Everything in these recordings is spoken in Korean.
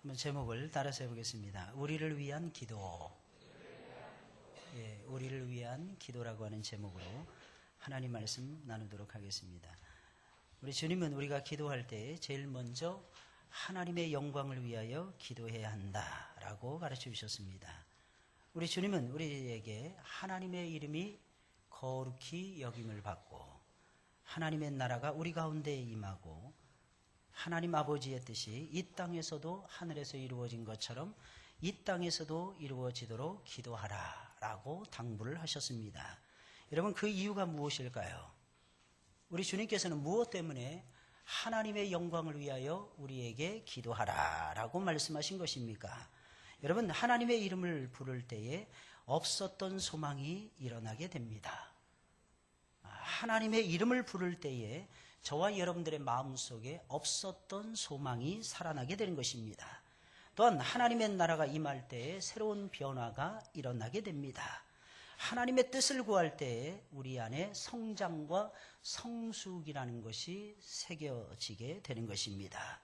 한번 제목을 따라서 해보겠습니다. 우리를 위한 기도. 우리를 위한 기도라고 하는 제목으로 하나님 말씀 나누도록 하겠습니다. 우리 주님은 우리가 기도할 때 제일 먼저 하나님의 영광을 위하여 기도해야 한다라고 가르쳐 주셨습니다. 우리 주님은 우리에게 하나님의 이름이 거룩히 여김을 받고 하나님의 나라가 우리 가운데 임하고 하나님 아버지의 뜻이 이 땅에서도 하늘에서 이루어진 것처럼 이 땅에서도 이루어지도록 기도하라 라고 당부를 하셨습니다. 여러분, 그 이유가 무엇일까요? 우리 주님께서는 무엇 때문에 하나님의 영광을 위하여 우리에게 기도하라 라고 말씀하신 것입니까? 여러분, 하나님의 이름을 부를 때에 없었던 소망이 일어나게 됩니다. 하나님의 이름을 부를 때에 저와 여러분들의 마음속에 없었던 소망이 살아나게 되는 것입니다. 또한 하나님의 나라가 임할 때에 새로운 변화가 일어나게 됩니다. 하나님의 뜻을 구할 때에 우리 안에 성장과 성숙이라는 것이 새겨지게 되는 것입니다.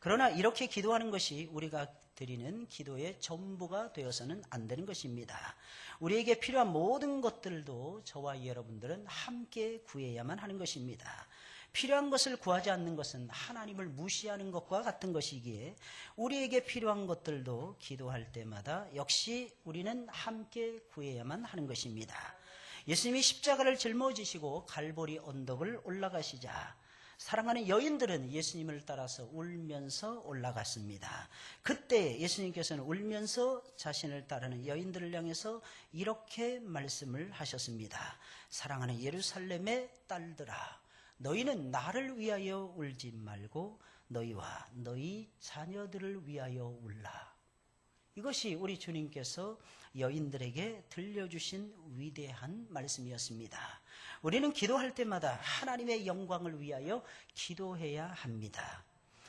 그러나 이렇게 기도하는 것이 우리가 드리는 기도의 전부가 되어서는 안 되는 것입니다. 우리에게 필요한 모든 것들도 저와 여러분들은 함께 구해야만 하는 것입니다. 필요한 것을 구하지 않는 것은 하나님을 무시하는 것과 같은 것이기에 우리에게 필요한 것들도 기도할 때마다 역시 우리는 함께 구해야만 하는 것입니다. 예수님이 십자가를 짊어지시고 갈보리 언덕을 올라가시자 사랑하는 여인들은 예수님을 따라서 울면서 올라갔습니다. 그때 예수님께서는 울면서 자신을 따르는 여인들을 향해서 이렇게 말씀을 하셨습니다. 사랑하는 예루살렘의 딸들아, 너희는 나를 위하여 울지 말고 너희와 너희 자녀들을 위하여 울라. 이것이 우리 주님께서 여인들에게 들려주신 위대한 말씀이었습니다. 우리는 기도할 때마다 하나님의 영광을 위하여 기도해야 합니다.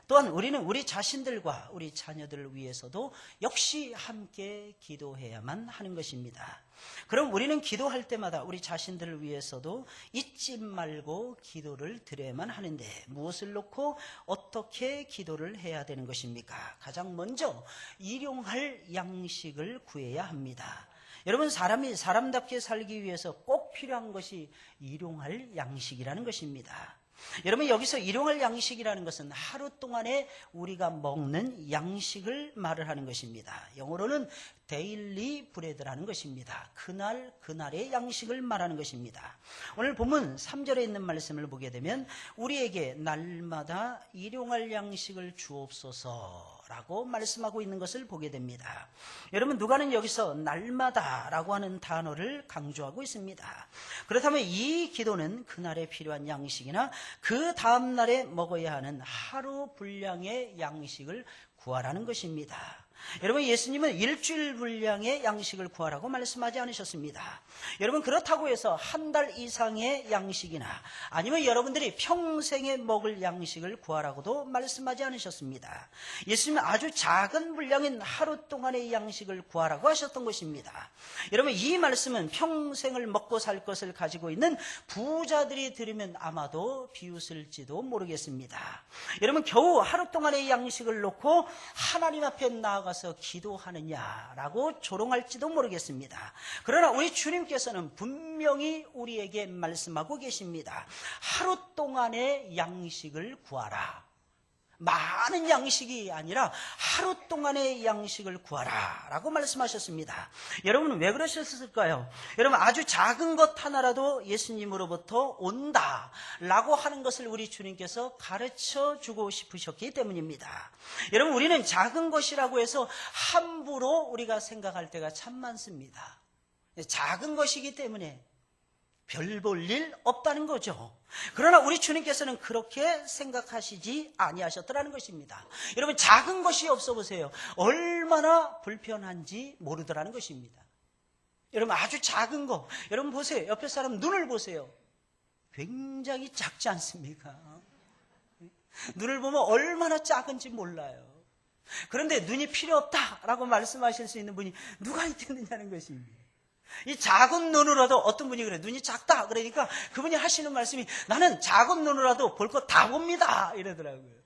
또한 우리는 우리 자신들과 우리 자녀들을 위해서도 역시 함께 기도해야만 하는 것입니다. 그럼 우리는 기도할 때마다 우리 자신들을 위해서도 잊지 말고 기도를 드려야만 하는데 무엇을 놓고 어떻게 기도를 해야 되는 것입니까? 가장 먼저 일용할 양식을 구해야 합니다. 여러분, 사람이 사람답게 살기 위해서 꼭 필요한 것이 일용할 양식이라는 것입니다. 여러분, 여기서 일용할 양식이라는 것은 하루 동안에 우리가 먹는 양식을 말을 하는 것입니다. 영어로는 데일리 브레드라는 것입니다. 그날의 양식을 말하는 것입니다. 오늘 본문 3절에 있는 말씀을 보게 되면 우리에게 날마다 일용할 양식을 주옵소서 라고 말씀하고 있는 것을 보게 됩니다. 여러분, 누가는 여기서 날마다라고 하는 단어를 강조하고 있습니다. 그렇다면 이 기도는 그날에 필요한 양식이나 그 다음 날에 먹어야 하는 하루 분량의 양식을 구하라는 것입니다. 여러분, 예수님은 일주일 분량의 양식을 구하라고 말씀하지 않으셨습니다. 여러분, 그렇다고 해서 한 달 이상의 양식이나 아니면 여러분들이 평생에 먹을 양식을 구하라고도 말씀하지 않으셨습니다. 예수님은 아주 작은 분량인 하루 동안의 양식을 구하라고 하셨던 것입니다. 여러분, 이 말씀은 평생을 먹고 살 것을 가지고 있는 부자들이 들으면 아마도 비웃을지도 모르겠습니다. 여러분, 겨우 하루 동안의 양식을 놓고 하나님 앞에 나아가서 기도하느냐라고 조롱할지도 모르겠습니다. 그러나 우리 주님께서는 분명히 우리에게 말씀하고 계십니다. 하루 동안의 양식을 구하라. 많은 양식이 아니라 하루 동안의 양식을 구하라 라고 말씀하셨습니다. 여러분, 왜 그러셨을까요? 여러분, 아주 작은 것 하나라도 예수님으로부터 온다 라고 하는 것을 우리 주님께서 가르쳐 주고 싶으셨기 때문입니다. 여러분, 우리는 작은 것이라고 해서 함부로 우리가 생각할 때가 참 많습니다. 작은 것이기 때문에 별 볼 일 없다는 거죠. 그러나 우리 주님께서는 그렇게 생각하시지 아니하셨더라는 것입니다. 여러분, 작은 것이 없어 보세요. 얼마나 불편한지 모르더라는 것입니다. 여러분, 아주 작은 거, 여러분 보세요. 옆에 사람 눈을 보세요. 굉장히 작지 않습니까? 눈을 보면 얼마나 작은지 몰라요. 그런데 눈이 필요 없다라고 말씀하실 수 있는 분이 누가 있겠느냐는 것입니다. 이 작은 눈으로도 어떤 분이 그래요. 눈이 작다. 그러니까 그분이 하시는 말씀이 나는 작은 눈으로도 볼 거 다 봅니다. 이러더라고요.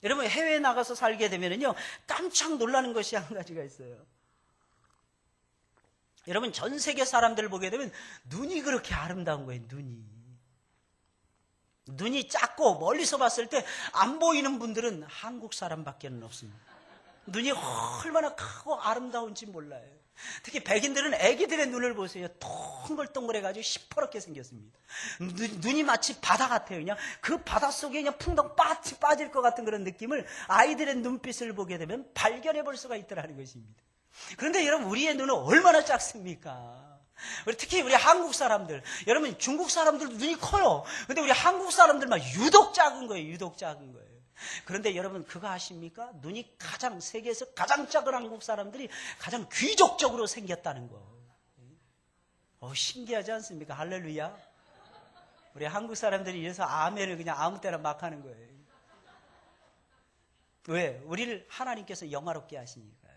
여러분 해외에 나가서 살게 되면요 깜짝 놀라는 것이 한 가지가 있어요. 여러분 전 세계 사람들을 보게 되면 눈이 그렇게 아름다운 거예요. 눈이 작고 멀리서 봤을 때 안 보이는 분들은 한국 사람밖에 없습니다. 눈이 얼마나 크고 아름다운지 몰라요. 특히 백인들은 애기들의 눈을 보세요. 동글동글해가지고 시퍼렇게 생겼습니다. 눈이 마치 바다 같아요. 그냥 그 바다 속에 그냥 풍덩 빠질 것 같은 그런 느낌을 아이들의 눈빛을 보게 되면 발견해 볼 수가 있더라는 것입니다. 그런데 여러분 우리의 눈은 얼마나 작습니까? 특히 우리 한국 사람들, 여러분 중국 사람들도 눈이 커요. 근데 우리 한국 사람들만 유독 작은 거예요. 유독 작은 거예요. 그런데 여러분 그거 아십니까? 눈이 세계에서 가장 작은 한국 사람들이 가장 귀족적으로 생겼다는 거. 신기하지 않습니까? 할렐루야. 우리 한국 사람들이 이래서 아멘을 그냥 아무 때나 막 하는 거예요. 왜? 우리를 하나님께서 영화롭게 하시니까요.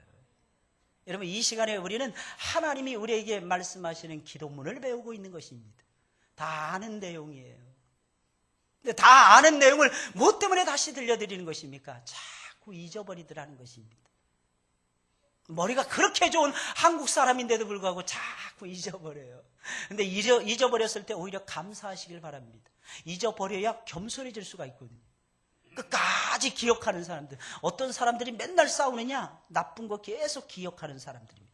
여러분 이 시간에 우리는 하나님이 우리에게 말씀하시는 기도문을 배우고 있는 것입니다. 다 아는 내용이에요. 근데 다 아는 내용을 뭐 때문에 다시 들려드리는 것입니까? 자꾸 잊어버리더라는 것입니다. 머리가 그렇게 좋은 한국 사람인데도 불구하고 자꾸 잊어버려요. 근데 잊어버렸을 때 오히려 감사하시길 바랍니다. 잊어버려야 겸손해질 수가 있거든요. 끝까지 기억하는 사람들. 어떤 사람들이 맨날 싸우느냐? 나쁜 거 계속 기억하는 사람들입니다.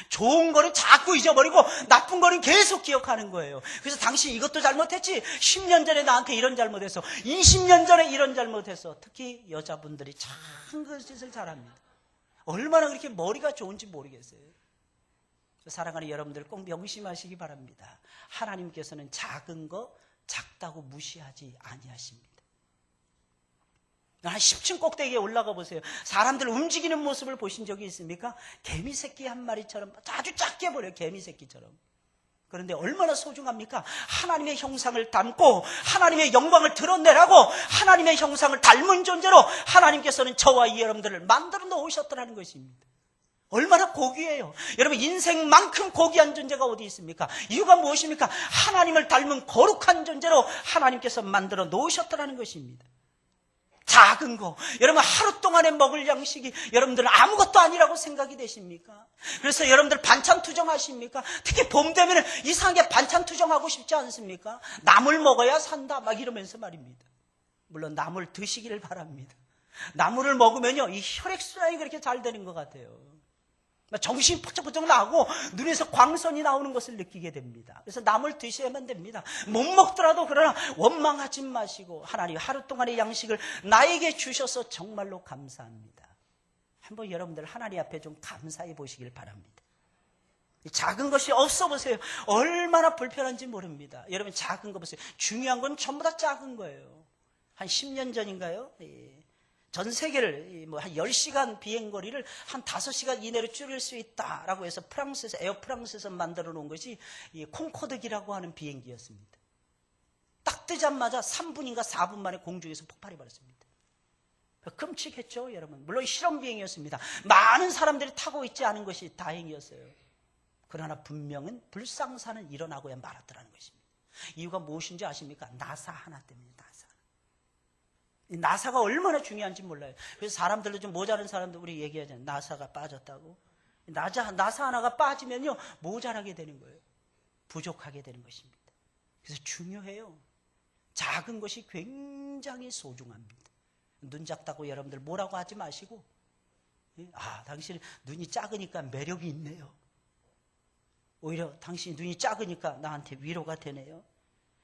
좋은 거는 자꾸 잊어버리고 나쁜 거는 계속 기억하는 거예요. 그래서 당신 이것도 잘못했지? 10년 전에 나한테 이런 잘못했어. 20년 전에 이런 잘못했어. 특히 여자분들이 참 그 짓을 잘합니다. 얼마나 그렇게 머리가 좋은지 모르겠어요. 사랑하는 여러분들 꼭 명심하시기 바랍니다. 하나님께서는 작은 거 작다고 무시하지 아니하십니다. 한 10층 꼭대기에 올라가 보세요. 사람들 움직이는 모습을 보신 적이 있습니까? 개미 새끼 한 마리처럼 아주 작게 보여요. 개미 새끼처럼. 그런데 얼마나 소중합니까? 하나님의 형상을 담고 하나님의 영광을 드러내라고 하나님의 형상을 닮은 존재로 하나님께서는 저와 이 여러분들을 만들어 놓으셨더라는 것입니다. 얼마나 고귀해요. 여러분 인생만큼 고귀한 존재가 어디 있습니까? 이유가 무엇입니까? 하나님을 닮은 거룩한 존재로 하나님께서 만들어 놓으셨더라는 것입니다. 작은 거, 여러분 하루 동안에 먹을 양식이 여러분들은 아무것도 아니라고 생각이 되십니까? 그래서 여러분들 반찬 투정하십니까? 특히 봄 되면 이상하게 반찬 투정하고 싶지 않습니까? 나물 먹어야 산다 막 이러면서 말입니다. 물론 나물 드시기를 바랍니다. 나물을 먹으면요 이 혈액순환이 그렇게 잘 되는 것 같아요. 정신이 퍼쩍퍼쩍 나고 눈에서 광선이 나오는 것을 느끼게 됩니다. 그래서 나물 드셔야만 됩니다. 못 먹더라도 그러나 원망하지 마시고 하나님 하루 동안의 양식을 나에게 주셔서 정말로 감사합니다. 한번 여러분들 하나님 앞에 좀 감사해 보시길 바랍니다. 작은 것이 없어 보세요. 얼마나 불편한지 모릅니다. 여러분 작은 거 보세요. 중요한 건 전부 다 작은 거예요. 한 10년 전인가요? 전 세계를 한 10시간 비행거리를 한 5시간 이내로 줄일 수 있다라고 해서 프랑스에서 에어프랑스에서 만들어 놓은 것이 이 콩코드기라고 하는 비행기였습니다. 딱 뜨자마자 3분인가 4분 만에 공중에서 폭발해 버렸습니다. 끔찍했죠, 여러분. 물론 실험 비행이었습니다. 많은 사람들이 타고 있지 않은 것이 다행이었어요. 그러나 분명은 불상사는 일어나고야 말았더라는 것입니다. 이유가 무엇인지 아십니까? 나사 하나 때문입니다. 나사가 얼마나 중요한지 몰라요. 그래서 사람들도 좀 모자란 사람들 우리 얘기하잖아요. 나사가 빠졌다고. 나사 하나가 빠지면요 모자라게 되는 거예요. 부족하게 되는 것입니다. 그래서 중요해요. 작은 것이 굉장히 소중합니다. 눈 작다고 여러분들 뭐라고 하지 마시고 당신 눈이 작으니까 매력이 있네요. 오히려 당신이 눈이 작으니까 나한테 위로가 되네요.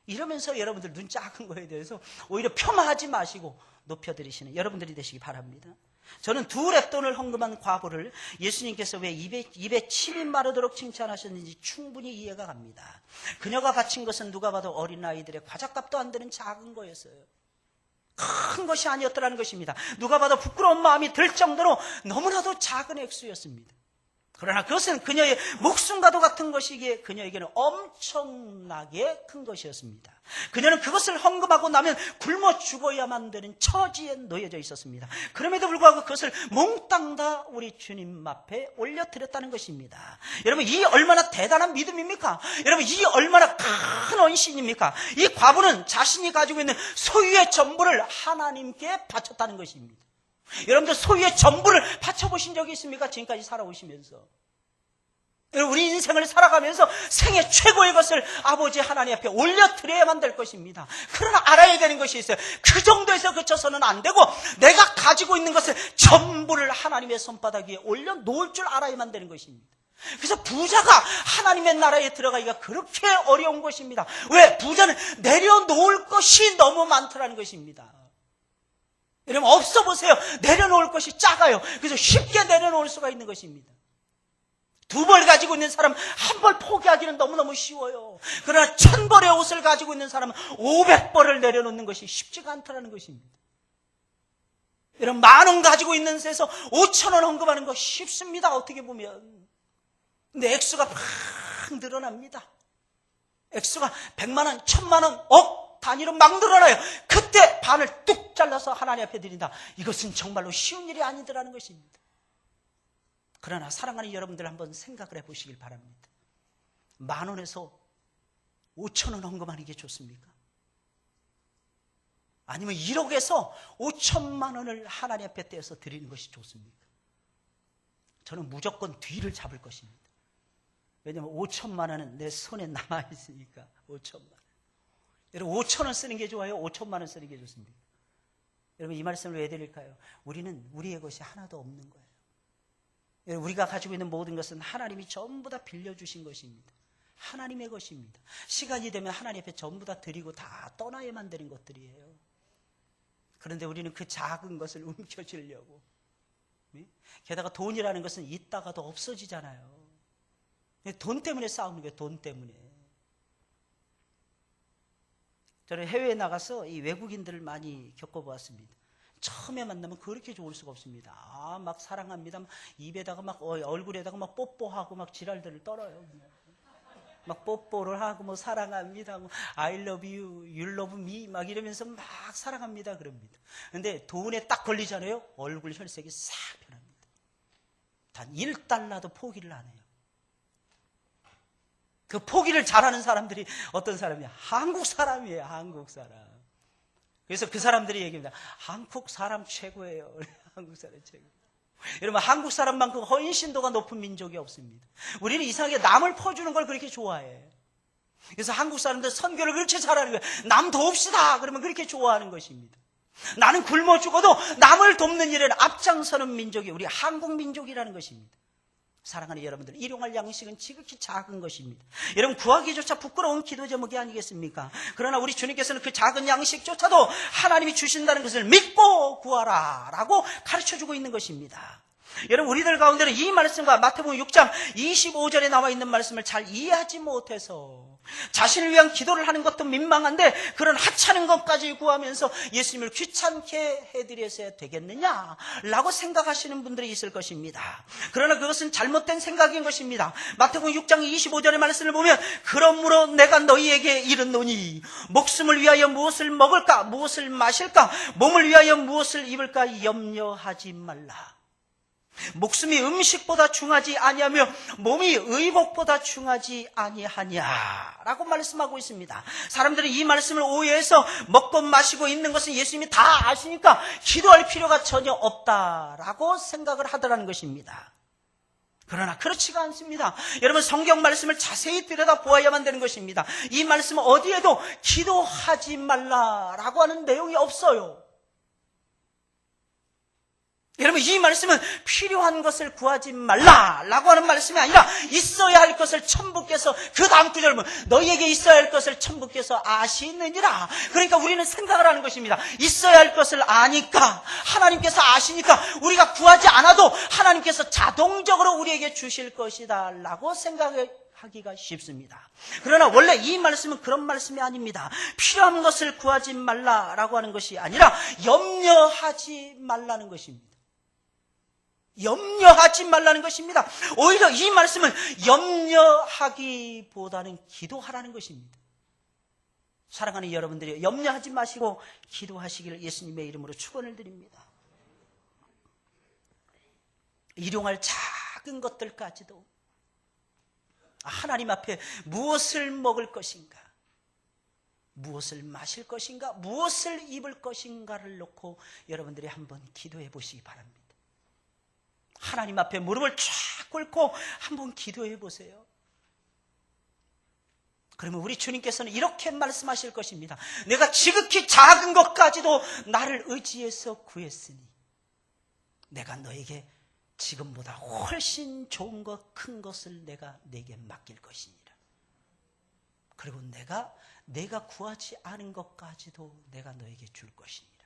이러면서 여러분들 눈 작은 거에 대해서 오히려 폄하하지 마시고 높여드리시는 여러분들이 되시기 바랍니다. 저는 두 렙돈을 헌금한 과부를 예수님께서 왜 입에 침이 마르도록 칭찬하셨는지 충분히 이해가 갑니다. 그녀가 바친 것은 누가 봐도 어린아이들의 과자값도 안 되는 작은 거였어요. 큰 것이 아니었더라는 것입니다. 누가 봐도 부끄러운 마음이 들 정도로 너무나도 작은 액수였습니다. 그러나 그것은 그녀의 목숨과도 같은 것이기에 그녀에게는 엄청나게 큰 것이었습니다. 그녀는 그것을 헌금하고 나면 굶어 죽어야만 되는 처지에 놓여져 있었습니다. 그럼에도 불구하고 그것을 몽땅 다 우리 주님 앞에 올려드렸다는 것입니다. 여러분, 이 얼마나 대단한 믿음입니까? 여러분, 이 얼마나 큰 헌신입니까? 이 과부는 자신이 가지고 있는 소유의 전부를 하나님께 바쳤다는 것입니다. 여러분들 소유의 전부를 바쳐보신 적이 있습니까? 지금까지 살아오시면서. 우리 인생을 살아가면서 생애 최고의 것을 아버지 하나님 앞에 올려드려야만 될 것입니다. 그러나 알아야 되는 것이 있어요. 그 정도에서 그쳐서는 안 되고 내가 가지고 있는 것을 전부를 하나님의 손바닥 위에 올려놓을 줄 알아야만 되는 것입니다. 그래서 부자가 하나님의 나라에 들어가기가 그렇게 어려운 것입니다. 왜? 부자는 내려놓을 것이 너무 많더라는 것입니다. 여러분, 없어 보세요. 내려놓을 것이 작아요. 그래서 쉽게 내려놓을 수가 있는 것입니다. 2벌 가지고 있는 사람 한 벌 포기하기는 너무너무 쉬워요. 그러나 1000벌의 옷을 가지고 있는 사람은 500벌을 내려놓는 것이 쉽지가 않다는 것입니다. 여러분, 10,000원 가지고 있는 데서 5,000원 헌금하는 거 쉽습니다. 어떻게 보면. 근데 액수가 막 늘어납니다. 액수가 100만원, 1000만원, 억 단위로 막 늘어나요. 그때 반을 뚝 잘라서 하나님 앞에 드린다. 이것은 정말로 쉬운 일이 아니더라는 것입니다. 그러나 사랑하는 여러분들 한번 생각을 해보시길 바랍니다. 10,000원에서 5,000원 헌금하는 게 좋습니까? 아니면 1억에서 5천만 원을 하나님 앞에 떼어서 드리는 것이 좋습니까? 저는 무조건 뒤를 잡을 것입니다. 왜냐하면 5천만 원은 내 손에 남아있으니까. 5천만 원. 여러분, 5,000원 쓰는 게 좋아요? 5천만 원 쓰는 게 좋습니까? 여러분, 이 말씀을 왜 드릴까요? 우리는 우리의 것이 하나도 없는 거예요. 여러분, 우리가 가지고 있는 모든 것은 하나님이 전부 다 빌려주신 것입니다. 하나님의 것입니다. 시간이 되면 하나님 앞에 전부 다 드리고 다 떠나야만 되는 것들이에요. 그런데 우리는 그 작은 것을 움켜쥐려고. 게다가 돈이라는 것은 있다가도 없어지잖아요. 돈 때문에 싸우는 거예요. 돈 때문에. 저는 해외에 나가서 이 외국인들을 많이 겪어보았습니다. 처음에 만나면 그렇게 좋을 수가 없습니다. 막 사랑합니다. 입에다가 막 얼굴에다가 막 뽀뽀하고 막 지랄들을 떨어요. 막 뽀뽀를 하고 뭐 사랑합니다. 뭐 I love you, you love me 막 이러면서 막 사랑합니다. 그럽니다. 근데 돈에 딱 걸리잖아요. 얼굴 혈색이 싹 변합니다. 단 1달러도 포기를 안 해요. 그 포기를 잘하는 사람들이 어떤 사람이야? 한국 사람이에요. 한국 사람. 그래서 그 사람들이 얘기합니다. 한국 사람 최고예요. 한국 사람 최고. 여러분, 한국 사람만큼 헌신도가 높은 민족이 없습니다. 우리는 이상하게 남을 퍼주는 걸 그렇게 좋아해. 그래서 한국 사람들 선교를 그렇게 잘하는 거예요. 남 도웁시다. 그러면 그렇게 좋아하는 것입니다. 나는 굶어 죽어도 남을 돕는 일에 앞장서는 민족이 우리 한국 민족이라는 것입니다. 사랑하는 여러분들, 일용할 양식은 지극히 작은 것입니다. 여러분, 구하기조차 부끄러운 기도 제목이 아니겠습니까? 그러나 우리 주님께서는 그 작은 양식조차도 하나님이 주신다는 것을 믿고 구하라 라고 가르쳐주고 있는 것입니다. 여러분, 우리들 가운데는 이 말씀과 마태복음 6장 25절에 나와 있는 말씀을 잘 이해하지 못해서 자신을 위한 기도를 하는 것도 민망한데 그런 하찮은 것까지 구하면서 예수님을 귀찮게 해드려야 되겠느냐라고 생각하시는 분들이 있을 것입니다. 그러나 그것은 잘못된 생각인 것입니다. 마태복음 6장 25절의 말씀을 보면 그러므로 내가 너희에게 이르노니 목숨을 위하여 무엇을 먹을까 무엇을 마실까 몸을 위하여 무엇을 입을까 염려하지 말라. 목숨이 음식보다 중하지 아니하며 몸이 의복보다 중하지 아니하냐라고 말씀하고 있습니다. 사람들은 이 말씀을 오해해서 먹고 마시고 있는 것은 예수님이 다 아시니까 기도할 필요가 전혀 없다라고 생각을 하더라는 것입니다. 그러나 그렇지가 않습니다. 여러분, 성경 말씀을 자세히 들여다보아야만 되는 것입니다. 이 말씀은 어디에도 기도하지 말라라고 하는 내용이 없어요. 여러분, 이 말씀은 필요한 것을 구하지 말라라고 하는 말씀이 아니라 있어야 할 것을 천부께서, 그 다음 구절은 너희에게 있어야 할 것을 천부께서 아시느니라. 그러니까 우리는 생각을 하는 것입니다. 있어야 할 것을 아니까, 하나님께서 아시니까 우리가 구하지 않아도 하나님께서 자동적으로 우리에게 주실 것이다 라고 생각하기가 쉽습니다. 그러나 원래 이 말씀은 그런 말씀이 아닙니다. 필요한 것을 구하지 말라라고 하는 것이 아니라 염려하지 말라는 것입니다. 염려하지 말라는 것입니다. 오히려 이 말씀은 염려하기보다는 기도하라는 것입니다. 사랑하는 여러분들이 염려하지 마시고 기도하시기를 예수님의 이름으로 축원을 드립니다. 일용할 작은 것들까지도 하나님 앞에 무엇을 먹을 것인가, 무엇을 마실 것인가, 무엇을 입을 것인가를 놓고 여러분들이 한번 기도해 보시기 바랍니다. 하나님 앞에 무릎을 쫙 꿇고 한번 기도해 보세요. 그러면 우리 주님께서는 이렇게 말씀하실 것입니다. 내가 지극히 작은 것까지도 나를 의지해서 구했으니 내가 너에게 지금보다 훨씬 좋은 것, 큰 것을 내가 내게 맡길 것이니라. 그리고 내가 구하지 않은 것까지도 내가 너에게 줄 것이니라.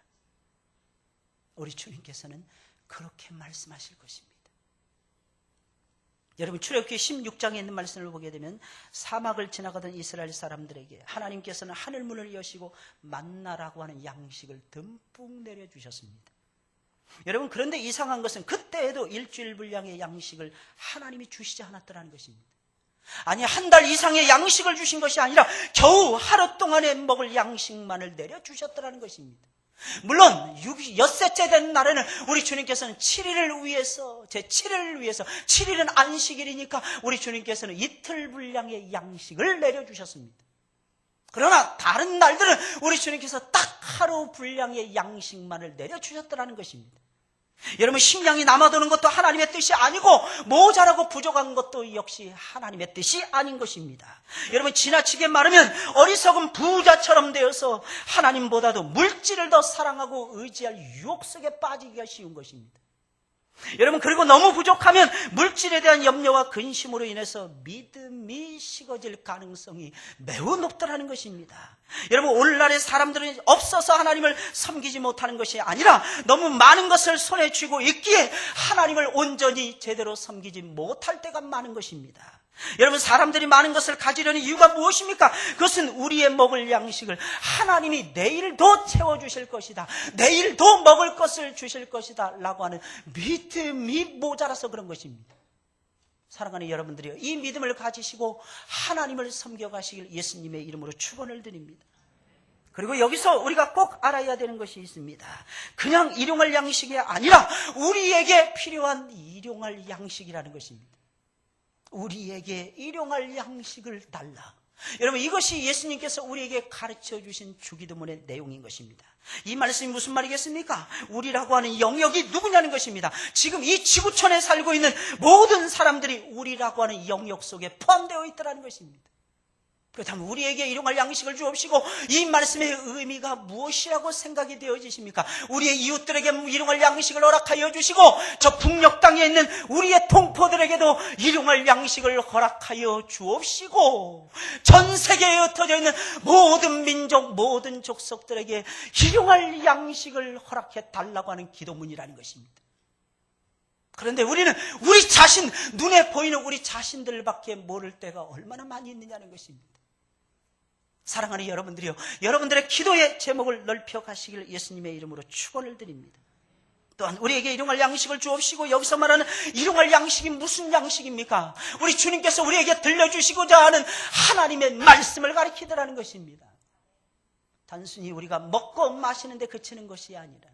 우리 주님께서는 그렇게 말씀하실 것입니다. 여러분, 출애굽기 16장에 있는 말씀을 보게 되면 사막을 지나가던 이스라엘 사람들에게 하나님께서는 하늘문을 여시고 만나라고 하는 양식을 듬뿍 내려주셨습니다. 여러분, 그런데 이상한 것은 그때에도 일주일 분량의 양식을 하나님이 주시지 않았더라는 것입니다. 아니, 한 달 이상의 양식을 주신 것이 아니라 겨우 하루 동안에 먹을 양식만을 내려주셨더라는 것입니다. 물론 엿새째 된 날에는 우리 주님께서는 7일을 위해서, 제7일을 위해서, 7일은 안식일이니까 우리 주님께서는 이틀 분량의 양식을 내려주셨습니다. 그러나 다른 날들은 우리 주님께서 딱 하루 분량의 양식만을 내려주셨더라는 것입니다. 여러분, 식량이 남아도는 것도 하나님의 뜻이 아니고 모자라고 부족한 것도 역시 하나님의 뜻이 아닌 것입니다. 여러분, 지나치게 말하면 어리석은 부자처럼 되어서 하나님보다도 물질을 더 사랑하고 의지할 유혹 속에 빠지기가 쉬운 것입니다. 여러분, 그리고 너무 부족하면 물질에 대한 염려와 근심으로 인해서 믿음이 식어질 가능성이 매우 높다는 것입니다. 여러분, 오늘날의 사람들은 없어서 하나님을 섬기지 못하는 것이 아니라 너무 많은 것을 손에 쥐고 있기에 하나님을 온전히 제대로 섬기지 못할 때가 많은 것입니다. 여러분, 사람들이 많은 것을 가지려는 이유가 무엇입니까? 그것은 우리의 먹을 양식을 하나님이 내일도 채워주실 것이다, 내일도 먹을 것을 주실 것이다 라고 하는 믿음이 모자라서 그런 것입니다. 사랑하는 여러분들이요, 이 믿음을 가지시고 하나님을 섬겨가시길 예수님의 이름으로 축원을 드립니다. 그리고 여기서 우리가 꼭 알아야 되는 것이 있습니다. 그냥 일용할 양식이 아니라 우리에게 필요한 일용할 양식이라는 것입니다. 우리에게 일용할 양식을 달라. 여러분, 이것이 예수님께서 우리에게 가르쳐 주신 주기도문의 내용인 것입니다. 이 말씀이 무슨 말이겠습니까? 우리라고 하는 영역이 누구냐는 것입니다. 지금 이 지구촌에 살고 있는 모든 사람들이 우리라고 하는 영역 속에 포함되어 있다는 것입니다. 그렇다면 우리에게 일용할 양식을 주옵시고, 이 말씀의 의미가 무엇이라고 생각이 되어지십니까? 우리의 이웃들에게 일용할 양식을 허락하여 주시고, 저 북녘 땅에 있는 우리의 동포들에게도 일용할 양식을 허락하여 주옵시고, 전 세계에 흩어져 있는 모든 민족, 모든 족속들에게 일용할 양식을 허락해 달라고 하는 기도문이라는 것입니다. 그런데 우리는 우리 자신, 눈에 보이는 우리 자신들밖에 모를 때가 얼마나 많이 있느냐는 것입니다. 사랑하는 여러분들이요, 여러분들의 기도의 제목을 넓혀 가시길 예수님의 이름으로 축원을 드립니다. 또한 우리에게 일용할 양식을 주옵시고, 여기서 말하는 일용할 양식이 무슨 양식입니까? 우리 주님께서 우리에게 들려주시고자 하는 하나님의 말씀을 가리키더라는 것입니다. 단순히 우리가 먹고 마시는 데 그치는 것이 아니라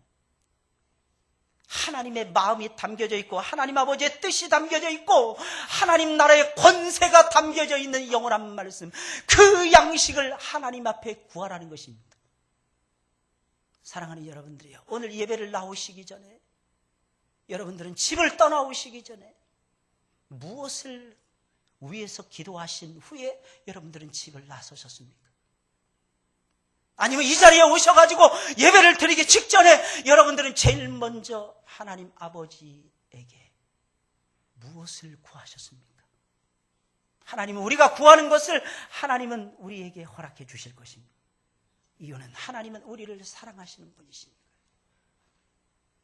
하나님의 마음이 담겨져 있고, 하나님 아버지의 뜻이 담겨져 있고, 하나님 나라의 권세가 담겨져 있는 영원한 말씀, 그 양식을 하나님 앞에 구하라는 것입니다. 사랑하는 여러분들이요, 오늘 예배를 나오시기 전에, 여러분들은 집을 떠나오시기 전에 무엇을 위해서 기도하신 후에 여러분들은 집을 나서셨습니까? 아니면 이 자리에 오셔가지고 예배를 드리기 직전에 여러분들은 제일 먼저 하나님 아버지에게 무엇을 구하셨습니까? 하나님은 우리가 구하는 것을 하나님은 우리에게 허락해 주실 것입니다. 이유는 하나님은 우리를 사랑하시는 분이시니까.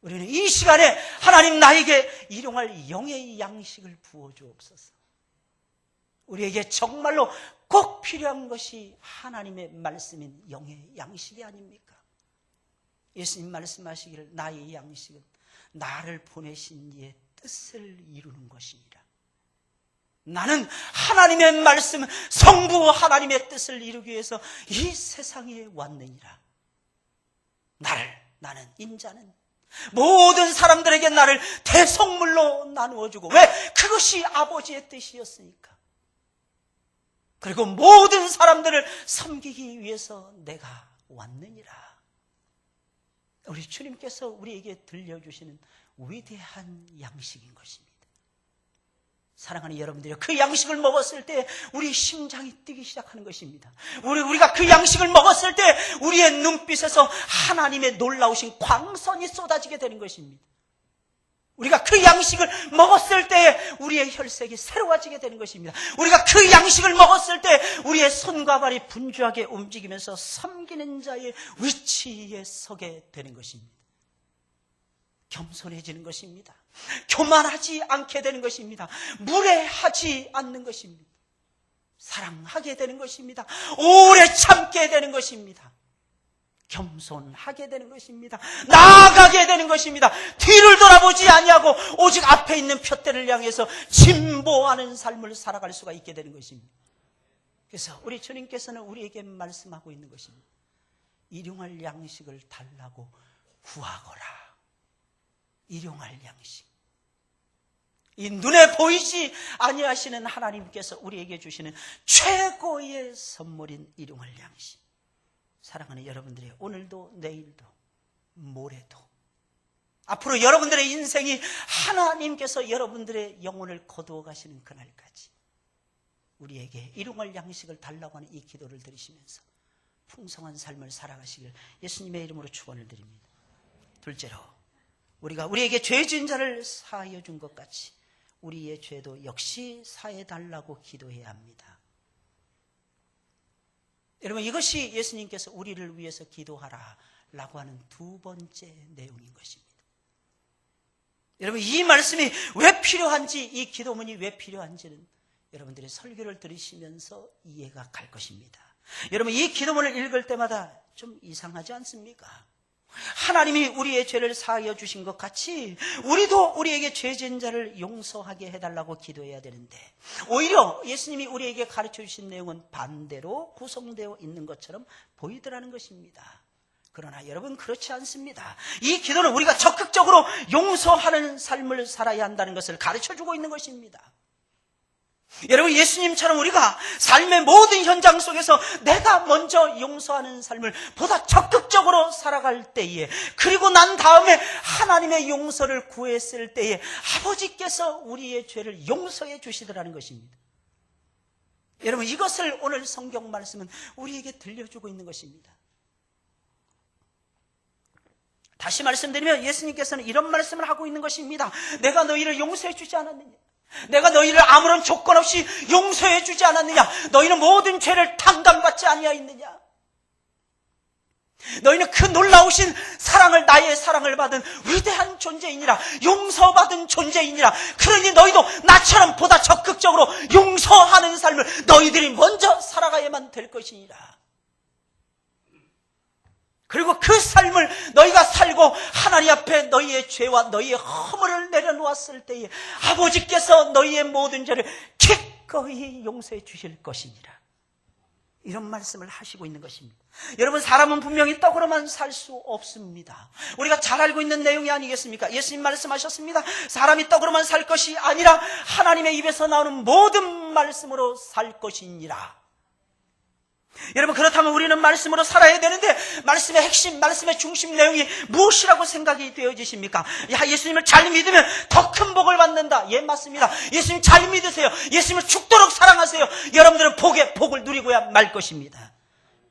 우리는 이 시간에 하나님, 나에게 일용할 영의 양식을 부어주옵소서. 우리에게 정말로 꼭 필요한 것이 하나님의 말씀인 영의 양식이 아닙니까? 예수님 말씀하시기를 나의 양식은 나를 보내신 이의 뜻을 이루는 것이니라. 나는 하나님의 말씀, 성부 하나님의 뜻을 이루기 위해서 이 세상에 왔느니라. 나는 인자는 모든 사람들에게 나를 대속물로 나누어주고, 왜? 그것이 아버지의 뜻이었으니까. 그리고 모든 사람들을 섬기기 위해서 내가 왔느니라. 우리 주님께서 우리에게 들려주시는 위대한 양식인 것입니다. 사랑하는 여러분들이 그 양식을 먹었을 때 우리 심장이 뛰기 시작하는 것입니다. 우리가 그 양식을 먹었을 때 우리의 눈빛에서 하나님의 놀라우신 광선이 쏟아지게 되는 것입니다. 우리가 그 양식을 먹었을 때 우리의 혈색이 새로워지게 되는 것입니다. 우리가 그 양식을 먹었을 때 우리의 손과 발이 분주하게 움직이면서 섬기는 자의 위치에 서게 되는 것입니다. 겸손해지는 것입니다. 교만하지 않게 되는 것입니다. 무례하지 않는 것입니다. 사랑하게 되는 것입니다. 오래 참게 되는 것입니다. 겸손하게 되는 것입니다. 나아가게 되는 것입니다. 뒤를 돌아보지 아니하고 오직 앞에 있는 푯대를 향해서 진보하는 삶을 살아갈 수가 있게 되는 것입니다. 그래서 우리 주님께서는 우리에게 말씀하고 있는 것입니다. 일용할 양식을 달라고 구하거라. 일용할 양식. 이 눈에 보이지 아니하시는 하나님께서 우리에게 주시는 최고의 선물인 일용할 양식. 사랑하는 여러분들이 오늘도 내일도 모레도 앞으로 여러분들의 인생이 하나님께서 여러분들의 영혼을 거두어 가시는 그날까지 우리에게 일용할 양식을 달라고 하는 이 기도를 드리시면서 풍성한 삶을 살아가시길 예수님의 이름으로 축원을 드립니다. 둘째로, 우리가 우리에게 죄 지은 자를 사하여 준 것 같이 우리의 죄도 역시 사해 달라고 기도해야 합니다. 여러분, 이것이 예수님께서 우리를 위해서 기도하라라고 하는 두 번째 내용인 것입니다. 여러분, 이 말씀이 왜 필요한지, 이 기도문이 왜 필요한지는 여러분들의 설교를 들으시면서 이해가 갈 것입니다. 여러분, 이 기도문을 읽을 때마다 좀 이상하지 않습니까? 하나님이 우리의 죄를 사하여 주신 것 같이 우리도 우리에게 죄 지은 자를 용서하게 해달라고 기도해야 되는데, 오히려 예수님이 우리에게 가르쳐 주신 내용은 반대로 구성되어 있는 것처럼 보이더라는 것입니다. 그러나 여러분, 그렇지 않습니다. 이 기도는 우리가 적극적으로 용서하는 삶을 살아야 한다는 것을 가르쳐 주고 있는 것입니다. 여러분, 예수님처럼 우리가 삶의 모든 현장 속에서 내가 먼저 용서하는 삶을 보다 적극적으로 살아갈 때에, 그리고 난 다음에 하나님의 용서를 구했을 때에 아버지께서 우리의 죄를 용서해 주시더라는 것입니다. 여러분, 이것을 오늘 성경 말씀은 우리에게 들려주고 있는 것입니다. 다시 말씀드리면 예수님께서는 이런 말씀을 하고 있는 것입니다. 내가 너희를 용서해 주지 않았느냐? 내가 너희를 아무런 조건 없이 용서해 주지 않았느냐? 너희는 모든 죄를 탕감받지 아니하였느냐? 너희는 그 놀라우신 사랑을, 나의 사랑을 받은 위대한 존재이니라. 용서받은 존재이니라. 그러니 너희도 나처럼 보다 적극적으로 용서하는 삶을 너희들이 먼저 살아가야만 될 것이니라. 그리고 그 삶을 너희가 살고 하나님 앞에 너희의 죄와 너희의 허물을 내려놓았을 때에 아버지께서 너희의 모든 죄를 기꺼이 용서해 주실 것이니라. 이런 말씀을 하시고 있는 것입니다. 여러분, 사람은 분명히 떡으로만 살 수 없습니다. 우리가 잘 알고 있는 내용이 아니겠습니까? 예수님 말씀하셨습니다. 사람이 떡으로만 살 것이 아니라 하나님의 입에서 나오는 모든 말씀으로 살 것이니라. 여러분, 그렇다면 우리는 말씀으로 살아야 되는데 말씀의 핵심, 말씀의 중심 내용이 무엇이라고 생각이 되어지십니까? 예수님을 잘 믿으면 더 큰 복을 받는다. 예, 맞습니다. 예수님 잘 믿으세요. 예수님을 죽도록 사랑하세요. 여러분들은 복을 누리고야 말 것입니다.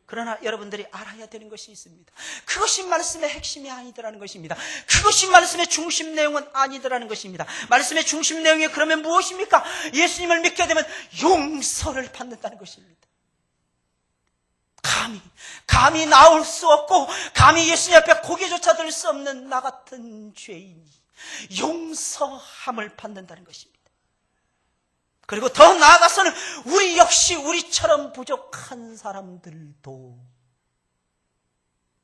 그러나 여러분들이 알아야 되는 것이 있습니다. 그것이 말씀의 핵심이 아니더라는 것입니다. 그것이 말씀의 중심 내용은 아니더라는 것입니다. 말씀의 중심 내용이 그러면 무엇입니까? 예수님을 믿게 되면 용서를 받는다는 것입니다. 감히 나올 수 없고 감히 예수님 앞에 고개조차 들 수 없는 나 같은 죄인이 용서함을 받는다는 것입니다. 그리고 더 나아가서는 우리 역시 우리처럼 부족한 사람들도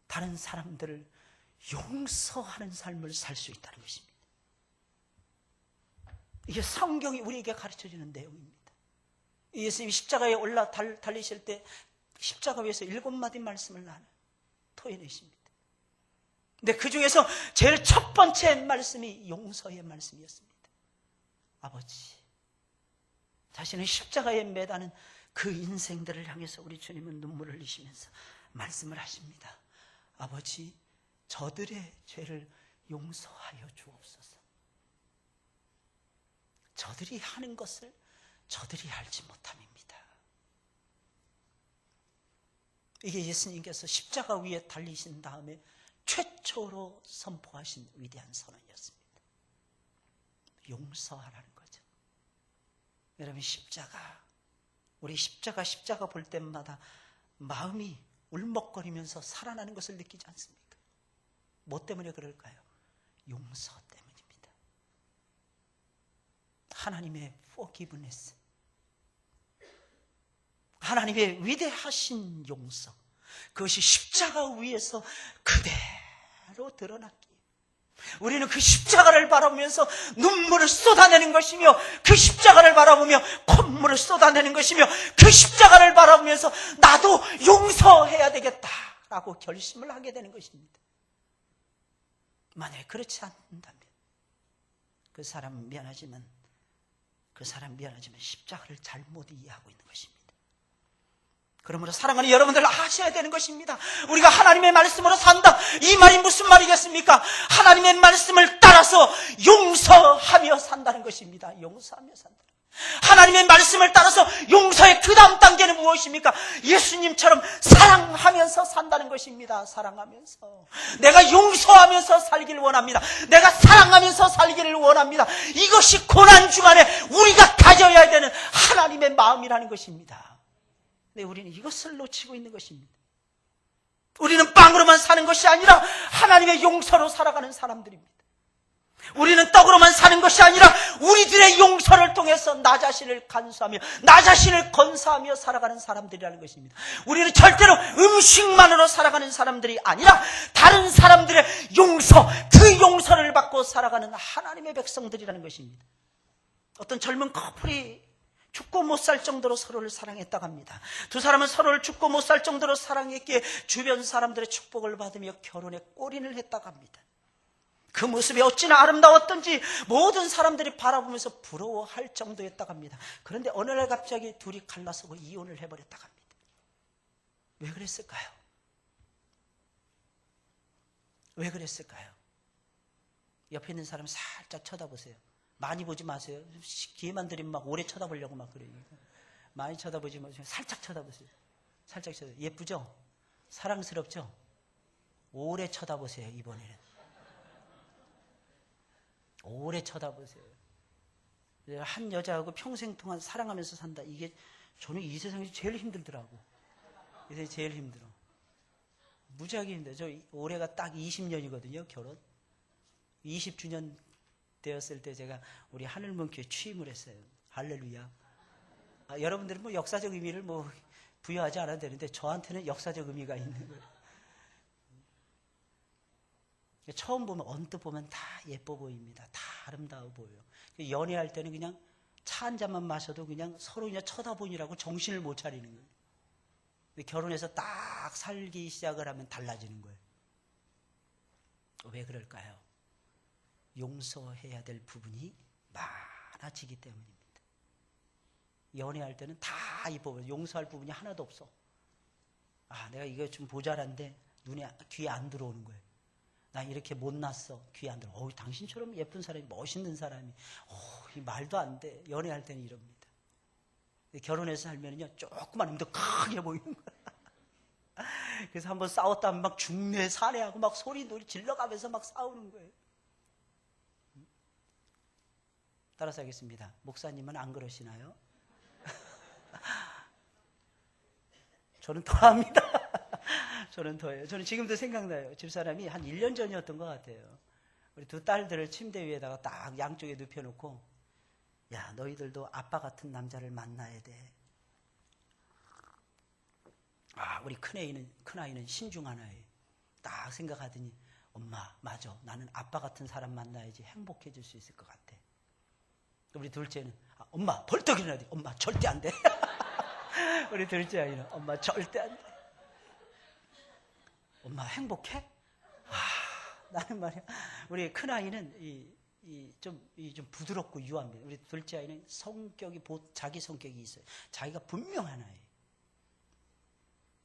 다른 사람들을 용서하는 삶을 살 수 있다는 것입니다. 이게 성경이 우리에게 가르쳐주는 내용입니다. 예수님이 십자가에 올라 달리실 때 십자가 위에서 7마디 말씀을 토해내십니다. 근데 그 중에서 제일 첫 번째 말씀이 용서의 말씀이었습니다. 아버지, 자신의 십자가에 매다는 그 인생들을 향해서 우리 주님은 눈물을 흘리시면서 말씀을 하십니다. 아버지, 저들의 죄를 용서하여 주옵소서. 저들이 하는 것을 저들이 알지 못함입니다. 이게 예수님께서 십자가 위에 달리신 다음에 최초로 선포하신 위대한 선언이었습니다. 용서하라는 거죠. 여러분, 우리 십자가 볼 때마다 마음이 울먹거리면서 살아나는 것을 느끼지 않습니까? 뭐 때문에 그럴까요? 용서 때문입니다. 하나님의 forgiveness, 하나님의 위대하신 용서, 그것이 십자가 위에서 그대로 드러났기에 우리는 그 십자가를 바라보면서 눈물을 쏟아내는 것이며, 그 십자가를 바라보며 콧물을 쏟아내는 것이며, 그 십자가를 바라보면서 나도 용서해야 되겠다라고 결심을 하게 되는 것입니다. 만약에 그렇지 않는다면 그 사람은 미안하지만 십자가를 잘못 이해하고 있는 것입니다. 그러므로 사랑하는 여러분들 아셔야 되는 것입니다. 우리가 하나님의 말씀으로 산다, 이 말이 무슨 말이겠습니까? 하나님의 말씀을 따라서 용서하며 산다는 것입니다. 용서하며 산다. 하나님의 말씀을 따라서 용서의 그 다음 단계는 무엇입니까? 예수님처럼 사랑하면서 산다는 것입니다. 사랑하면서, 내가 용서하면서 살기를 원합니다. 내가 사랑하면서 살기를 원합니다. 이것이 고난 중간에 우리가 가져야 되는 하나님의 마음이라는 것입니다. 근데 우리는 이것을 놓치고 있는 것입니다. 우리는 빵으로만 사는 것이 아니라 하나님의 용서로 살아가는 사람들입니다. 우리는 떡으로만 사는 것이 아니라 우리들의 용서를 통해서 나 자신을 간수하며 나 자신을 건사하며 살아가는 사람들이라는 것입니다. 우리는 절대로 음식만으로 살아가는 사람들이 아니라 다른 사람들의 용서, 그 용서를 받고 살아가는 하나님의 백성들이라는 것입니다. 어떤 젊은 커플이 죽고 못 살 정도로 서로를 사랑했다고 합니다. 두 사람은 서로를 죽고 못 살 정도로 사랑했기에 주변 사람들의 축복을 받으며 결혼에 골인을 했다고 합니다. 그 모습이 어찌나 아름다웠던지 모든 사람들이 바라보면서 부러워할 정도였다고 합니다. 그런데 어느 날 갑자기 둘이 갈라서고 이혼을 해버렸다고 합니다. 왜 그랬을까요? 왜 그랬을까요? 옆에 있는 사람 살짝 쳐다보세요. 많이 보지 마세요. 기회만 드리면 막 오래 쳐다보려고 막 그래요. 많이 쳐다보지 마세요. 살짝 쳐다보세요. 살짝 쳐다보세요. 예쁘죠? 사랑스럽죠? 오래 쳐다보세요. 이번에는 오래 쳐다보세요. 한 여자하고 평생 동안 사랑하면서 산다. 이게 저는 이 세상에서 제일 힘들더라고. 이 세상에 제일 힘들어. 무지하게 힘들어요. 저 올해가 딱 20년이거든요. 결혼 20주년 되었을 때 제가 우리 하늘문교회 취임을 했어요. 할렐루야. 여러분들은 뭐 역사적 의미를 뭐 부여하지 않아도 되는데 저한테는 역사적 의미가 있는 거예요. 처음 보면 언뜻 보면 다 예뻐 보입니다. 다 아름다워 보여요. 연애할 때는 그냥 차 한 잔만 마셔도 그냥 서로 그냥 쳐다보느라고 정신을 못 차리는 거예요. 근데 결혼해서 딱 살기 시작을 하면 달라지는 거예요. 왜 그럴까요? 용서해야 될 부분이 많아지기 때문입니다. 연애할 때는 다 이뻐 보여요. 용서할 부분이 하나도 없어. 내가 이거 좀 모자란데 귀에 안 들어오는 거예요. 나 이렇게 못났어. 귀에 안 들어. 당신처럼 예쁜 사람이, 멋있는 사람이, 이 말도 안 돼. 연애할 때는 이럽니다. 결혼해서 살면은요, 조그만 힘도 크게 보이는 거야. 그래서 한번 싸웠다 하면 막 중뇌 살해하고 막 소리 질러가면서 막 싸우는 거예요. 따라서 하겠습니다. 목사님은 안 그러시나요? 저는 더 합니다. 저는 더해요. 저는 지금도 생각나요. 집사람이 한 1년 전이었던 것 같아요. 우리 두 딸들을 침대 위에다가 딱 양쪽에 눕혀놓고, 야, 너희들도 아빠 같은 남자를 만나야 돼. 우리 큰아이는 신중 하나예요. 딱 생각하더니, 엄마, 맞아. 나는 아빠 같은 사람 만나야지 행복해질 수 있을 것 같아. 우리 둘째는 엄마 벌떡 일어나야 돼. 엄마 절대 안 돼. 우리 둘째 아이는 엄마 절대 안 돼. 엄마 행복해? 나는 말이야. 우리 큰 아이는 좀 부드럽고 유합니다. 우리 둘째 아이는 성격이 자기 성격이 있어요. 자기가 분명한 아이.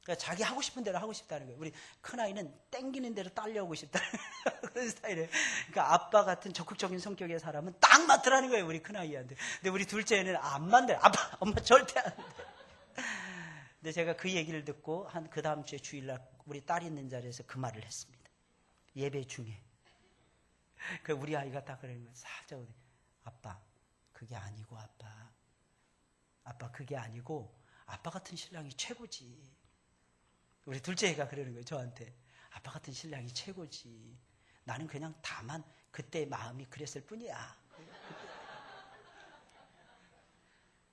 그러니까 자기 하고 싶은 대로 하고 싶다는 거예요. 우리 큰 아이는 땡기는 대로 딸려오고 싶다. 그런 스타일이에요. 그러니까 아빠 같은 적극적인 성격의 사람은 딱 맞더라는 거예요. 우리 큰 아이한테. 근데 우리 둘째는 안 맞대. 아빠, 엄마 절대 안 돼. 근데 제가 그 얘기를 듣고 그 다음 주에 주일날 우리 딸이 있는 자리에서 그 말을 했습니다. 예배 중에. 그 우리 아이가 딱 그러는 거예요. 살짝 아빠 그게 아니고 아빠 그게 아니고 아빠 같은 신랑이 최고지. 우리 둘째 애가 그러는 거예요. 저한테 아빠 같은 신랑이 최고지. 나는 그냥 다만 그때 마음이 그랬을 뿐이야.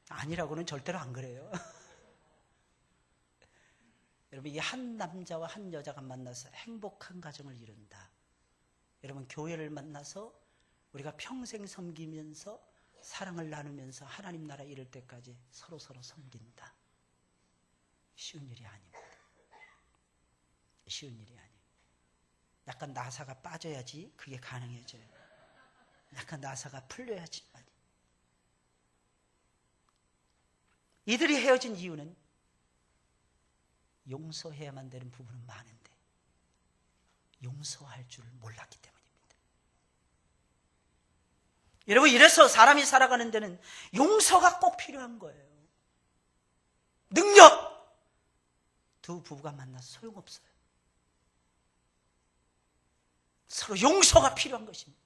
아니라고는 절대로 안 그래요. 여러분, 이 한 남자와 한 여자가 만나서 행복한 가정을 이룬다. 여러분, 교회를 만나서 우리가 평생 섬기면서 사랑을 나누면서 하나님 나라 이룰 때까지 서로 섬긴다. 쉬운 일이 아닙니다. 쉬운 일이 아니에요. 약간 나사가 빠져야지 그게 가능해져요. 약간 나사가 풀려야지만. 이들이 헤어진 이유는 용서해야만 되는 부분은 많은데 용서할 줄 몰랐기 때문입니다. 여러분, 이래서 사람이 살아가는 데는 용서가 꼭 필요한 거예요. 능력! 두 부부가 만나서 소용없어요. 서로 용서가 필요한 것입니다.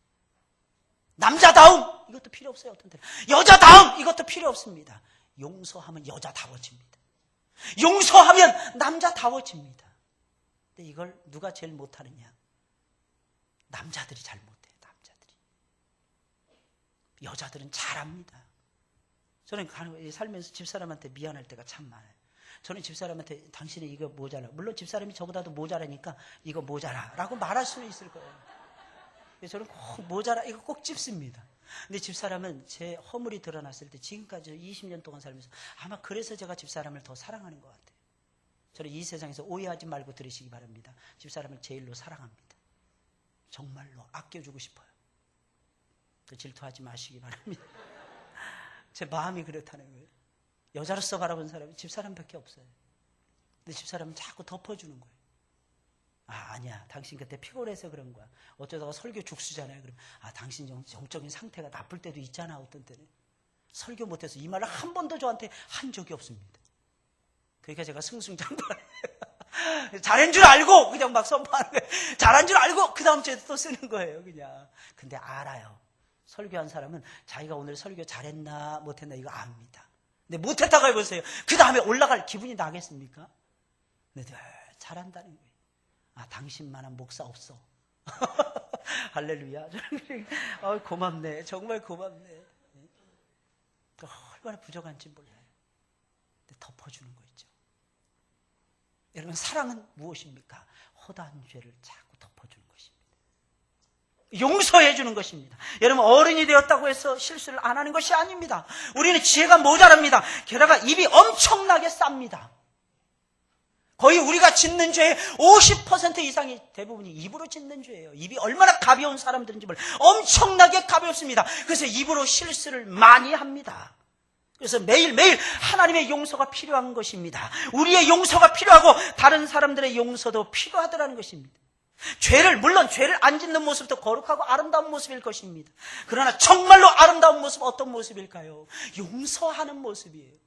남자다움! 이것도 필요 없어요. 어떤 때는 여자다움! 이것도 필요 없습니다. 용서하면 여자다워집니다. 용서하면 남자다워집니다. 근데 이걸 누가 제일 못하느냐? 남자들이 잘 못해요. 남자들이. 여자들은 잘합니다. 저는 살면서 집사람한테 미안할 때가 참 많아요. 저는 집사람한테 당신이 이거 모자라. 물론 집사람이 저보다도 모자라니까 이거 모자라 라고 말할 수는 있을 거예요. 그래서 저는 꼭 모자라 이거 꼭 찝습니다. 근데 집사람은 제 허물이 드러났을 때 지금까지 20년 동안 살면서 아마 그래서 제가 집사람을 더 사랑하는 것 같아요. 저는 이 세상에서 오해하지 말고 들으시기 바랍니다. 집사람을 제일로 사랑합니다. 정말로 아껴주고 싶어요. 질투하지 마시기 바랍니다. 제 마음이 그렇다는 거예요. 여자로서 바라본 사람이 집사람밖에 없어요. 근데 집사람은 자꾸 덮어주는 거예요. 아니야. 당신 그때 피곤해서 그런 거야. 어쩌다가 설교 죽수잖아요. 그럼 당신 영적인 상태가 나쁠 때도 있잖아. 어떤 때는. 설교 못해서 이 말을 한 번도 저한테 한 적이 없습니다. 그러니까 제가 승승장구하는 거예요. 잘한 줄 알고 그냥 막 선포하는 거예요. 잘한 줄 알고 그 다음 주에 또 쓰는 거예요. 그냥. 근데 알아요. 설교한 사람은 자기가 오늘 설교 잘했나 못했나 이거 압니다. 근데 못했다고 해보세요. 그 다음에 올라갈 기분이 나겠습니까? 근데 잘한다는 거예요. 당신만한 목사 없어. 할렐루야. 고맙네. 정말 고맙네. 얼마나 부족한지 몰라요. 근데 덮어주는 거 있죠. 여러분, 사랑은 무엇입니까? 허다한 죄를 자꾸 덮어주는 것입니다. 용서해 주는 것입니다. 여러분, 어른이 되었다고 해서 실수를 안 하는 것이 아닙니다. 우리는 지혜가 모자랍니다. 게다가 입이 엄청나게 쌉니다. 거의 우리가 짓는 죄의 50% 이상이 대부분이 입으로 짓는 죄예요. 입이 얼마나 가벼운 사람들인지 몰라요. 엄청나게 가볍습니다. 그래서 입으로 실수를 많이 합니다. 그래서 매일매일 하나님의 용서가 필요한 것입니다. 우리의 용서가 필요하고 다른 사람들의 용서도 필요하더라는 것입니다. 물론 죄를 안 짓는 모습도 거룩하고 아름다운 모습일 것입니다. 그러나 정말로 아름다운 모습은 어떤 모습일까요? 용서하는 모습이에요.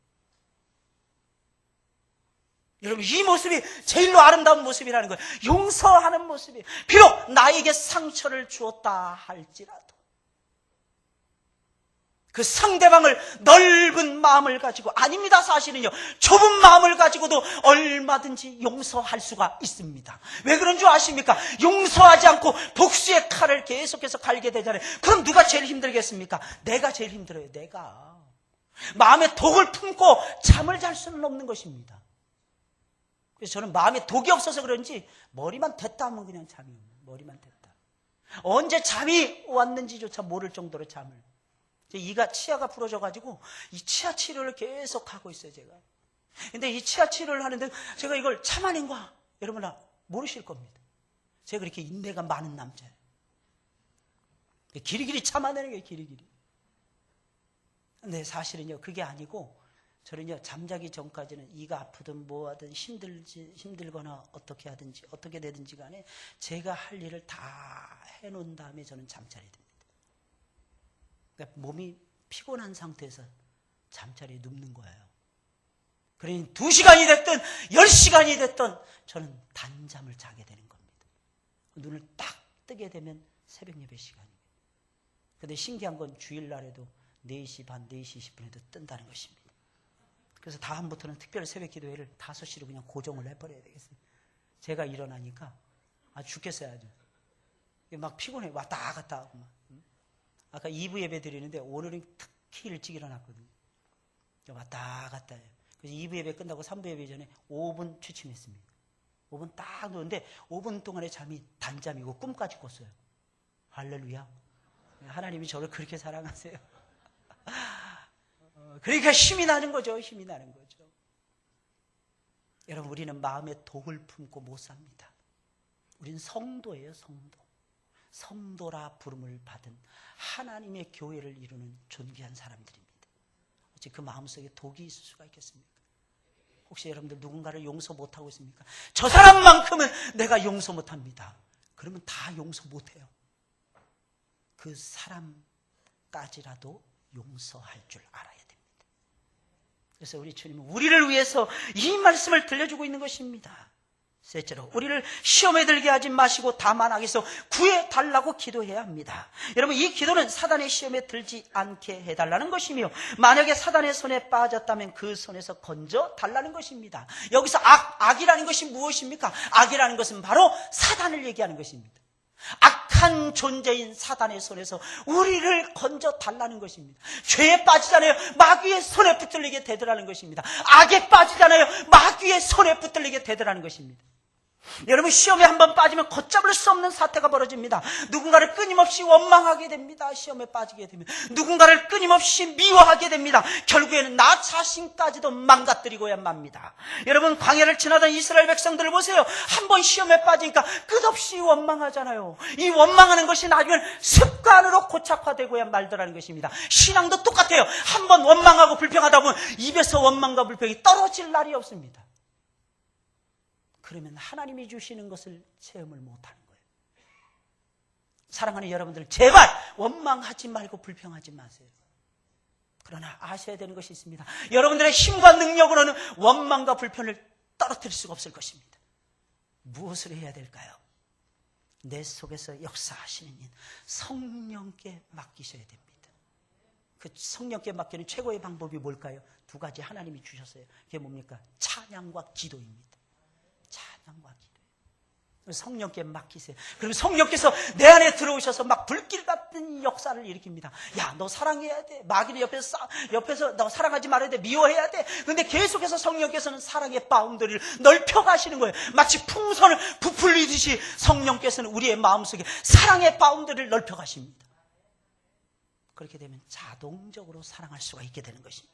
여러분, 이 모습이 제일로 아름다운 모습이라는 거예요. 용서하는 모습이에요. 비록 나에게 상처를 주었다 할지라도 그 상대방을 넓은 마음을 가지고, 아닙니다. 사실은요, 좁은 마음을 가지고도 얼마든지 용서할 수가 있습니다. 왜 그런 줄 아십니까? 용서하지 않고 복수의 칼을 계속해서 갈게 되잖아요. 그럼 누가 제일 힘들겠습니까? 내가 제일 힘들어요. 내가. 마음에 독을 품고 잠을 잘 수는 없는 것입니다. 그래서 저는 마음에 독이 없어서 그런지 머리만 댔다 하면 그냥 잠이 옵니다. 머리만 댔다. 언제 잠이 왔는지조차 모를 정도로 잠을 이가 치아가 부러져가지고 이 치아 치료를 계속 하고 있어요, 제가. 근데 이 치아 치료를 하는데 제가 이걸 참아낸 거야. 여러분 모르실 겁니다. 제가 그렇게 인내가 많은 남자예요. 길이길이 참아내는 거예요, 길이길이. 근데 사실은요, 그게 아니고 저는요, 잠자기 전까지는 이가 아프든 뭐하든 힘들거나 어떻게 하든지 어떻게 되든지 간에 제가 할 일을 다 해놓은 다음에 저는 잠자리 듭니다. 그러니까 몸이 피곤한 상태에서 잠자리에 눕는 거예요. 그러니 2시간이 됐든 10시간이 됐든 저는 단잠을 자게 되는 겁니다. 눈을 딱 뜨게 되면 새벽 예배 시간이에요. 근데 신기한 건 주일날에도 4시 반, 4시 20분에도 뜬다는 것입니다. 그래서 다음부터는 특별 새벽 기도회를 5시로 그냥 고정을 해버려야 되겠어요. 제가 일어나니까 죽겠어요, 아주. 막 피곤해. 왔다 갔다 하고 막. 아까 2부 예배 드리는데 오늘은 특히 일찍 일어났거든요. 왔다 갔다 해요. 그래서 2부 예배 끝나고 3부 예배 전에 5분 취침했습니다. 5분 딱 누웠는데 5분 동안의 잠이 단잠이고 꿈까지 꿨어요. 할렐루야. 하나님이 저를 그렇게 사랑하세요. 그러니까 힘이 나는 거죠. 힘이 나는 거죠. 여러분, 우리는 마음에 독을 품고 못 삽니다. 우리는 성도예요, 성도. 성도라 부름을 받은 하나님의 교회를 이루는 존귀한 사람들입니다. 어찌 그 마음속에 독이 있을 수가 있겠습니까? 혹시 여러분들 누군가를 용서 못하고 있습니까? 저 사람만큼은 내가 용서 못합니다. 그러면 다 용서 못해요. 그 사람까지라도 용서할 줄 알아야 됩니다. 그래서 우리 주님은 우리를 위해서 이 말씀을 들려주고 있는 것입니다. 셋째로, 우리를 시험에 들게 하지 마시고 다만 악에서 구해달라고 기도해야 합니다. 여러분, 이 기도는 사단의 시험에 들지 않게 해달라는 것이며, 만약에 사단의 손에 빠졌다면 그 손에서 건져달라는 것입니다. 여기서 악이라는 것이 무엇입니까? 악이라는 것은 바로 사단을 얘기하는 것입니다. 악한 존재인 사단의 손에서 우리를 건져달라는 것입니다. 죄에 빠지잖아요. 마귀의 손에 붙들리게 되더라는 것입니다. 악에 빠지잖아요. 마귀의 손에 붙들리게 되더라는 것입니다. 여러분, 시험에 한번 빠지면 걷잡을 수 없는 사태가 벌어집니다. 누군가를 끊임없이 원망하게 됩니다. 시험에 빠지게 되면 누군가를 끊임없이 미워하게 됩니다. 결국에는 나 자신까지도 망가뜨리고야 맙니다. 여러분, 광야를 지나던 이스라엘 백성들을 보세요. 한번 시험에 빠지니까 끝없이 원망하잖아요. 이 원망하는 것이 나중에 습관으로 고착화되고야 말더라는 것입니다. 신앙도 똑같아요. 한번 원망하고 불평하다 보면 입에서 원망과 불평이 떨어질 날이 없습니다. 그러면 하나님이 주시는 것을 체험을 못하는 거예요. 사랑하는 여러분들, 제발 원망하지 말고 불평하지 마세요. 그러나 아셔야 되는 것이 있습니다. 여러분들의 힘과 능력으로는 원망과 불평을 떨어뜨릴 수가 없을 것입니다. 무엇을 해야 될까요? 내 속에서 역사하시는 인 성령께 맡기셔야 됩니다. 그 성령께 맡기는 최고의 방법이 뭘까요? 2가지 하나님이 주셨어요. 그게 뭡니까? 찬양과 기도입니다. 찬양과 기도예요. 성령께 맡기세요. 그러면 성령께서 내 안에 들어오셔서 막 불길 같은 역사를 일으킵니다. 야, 너 사랑해야 돼. 마귀는 옆에서 너 사랑하지 말아야 돼. 미워해야 돼. 그런데 계속해서 성령께서는 사랑의 바운더리를 넓혀가시는 거예요. 마치 풍선을 부풀리듯이 성령께서는 우리의 마음속에 사랑의 바운더리를 넓혀가십니다. 그렇게 되면 자동적으로 사랑할 수가 있게 되는 것입니다.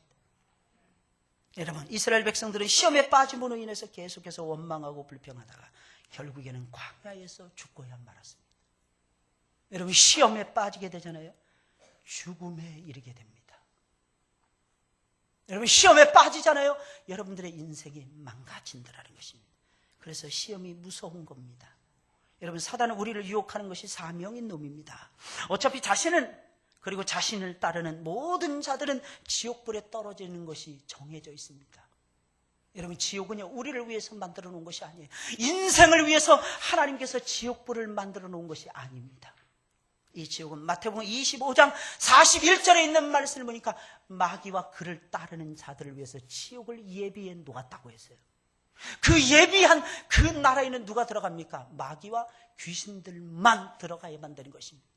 여러분, 이스라엘 백성들은 시험에 빠짐으로 인해서 계속해서 원망하고 불평하다가 결국에는 광야에서 죽고야 말았습니다. 여러분, 시험에 빠지게 되잖아요. 죽음에 이르게 됩니다. 여러분, 시험에 빠지잖아요. 여러분들의 인생이 망가진다는 것입니다. 그래서 시험이 무서운 겁니다. 여러분, 사단은 우리를 유혹하는 것이 사명인 놈입니다. 어차피 그리고 자신을 따르는 모든 자들은 지옥불에 떨어지는 것이 정해져 있습니다. 여러분, 지옥은요, 우리를 위해서 만들어 놓은 것이 아니에요. 인생을 위해서 하나님께서 지옥불을 만들어 놓은 것이 아닙니다. 이 지옥은 마태복음 25장 41절에 있는 말씀을 보니까 마귀와 그를 따르는 자들을 위해서 지옥을 예비해 놓았다고 했어요. 그 예비한 그 나라에는 누가 들어갑니까? 마귀와 귀신들만 들어가야만 되는 것입니다.